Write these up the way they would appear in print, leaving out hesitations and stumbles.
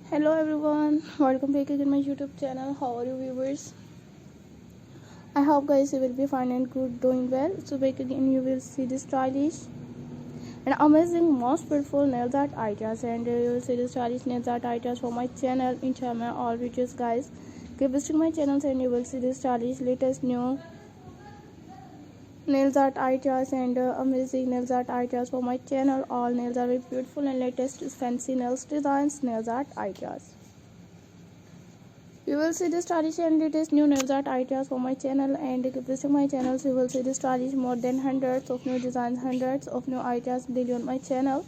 Hello everyone, welcome back again my YouTube channel. How are you viewers? I hope guys you will be fine and good, doing well. So back again you will see the stylish and amazing most beautiful nails art ideas, and you will see the stylish nails art ideas for my channel. Enjoy my all videos guys. Keep visiting my channels and you will see the stylish latest new nails art ideas and amazing nails art ideas for my channel. All nails are very beautiful and latest fancy nails designs, nails art ideas. You will see the stylish and latest new nails art ideas for my channel, and keep visiting my channels. You will see the stylish more than hundreds of new designs, hundreds of new ideas daily on my channel.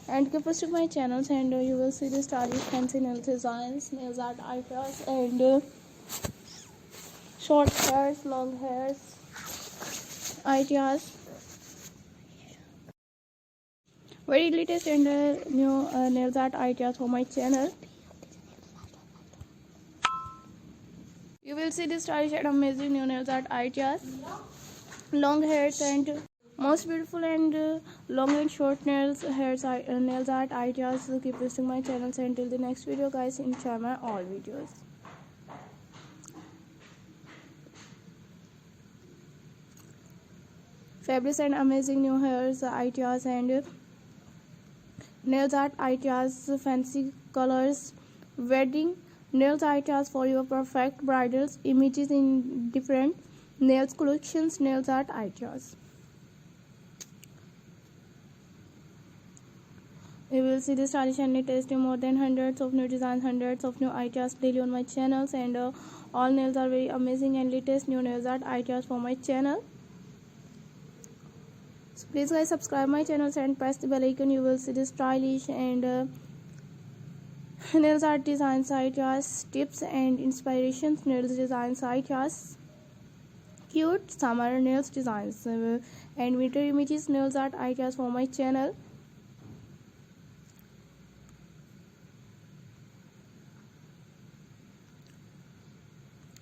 And keep visiting my channels and you will see the stylish fancy nail designs, nails art ideas, and short hairs, long hairs ideas. Very latest and new nails art ideas for my channel. You will see the stylish and amazing new nails art ideas, long hairs and most beautiful and long and short nails nails art ideas. So keep visiting my channels until the next video guys. Enjoy my all videos. Fabulous and amazing new hairs ideas and nails art ideas, fancy colors, wedding nails ideas for your perfect bridals, images in different nails collections, nails art ideas. You will see the stylish and latest more than hundreds of new designs, hundreds of new ideas daily on my channels, and all nails are very amazing and latest new nails art ideas for my channel. So please guys subscribe my channel and press the bell icon. You will see the stylish and nails art designs ideas, tips and inspirations, nails designs ideas, cute summer nails designs and winter images, nails art ideas for my channel.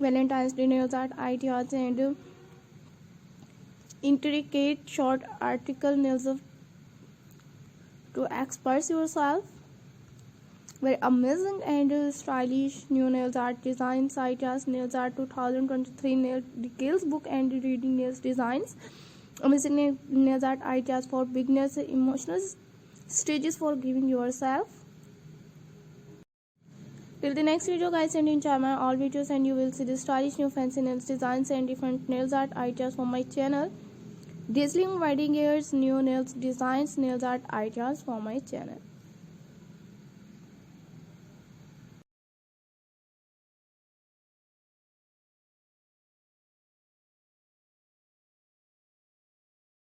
Valentine's Day nails art ideas and intricate short article nails to express yourself. Very amazing and stylish new nails art designs ideas, nails art 2023 nail decals book and reading nails designs, amazing nails art ideas for beginners, emotional stages for giving yourself. Till the next video guys, and enjoy my all videos, and you will see the stylish new fancy nails designs and different nails art ideas for my channel. Dazzling wedding ears, new nails designs, nails art ideas for my channel.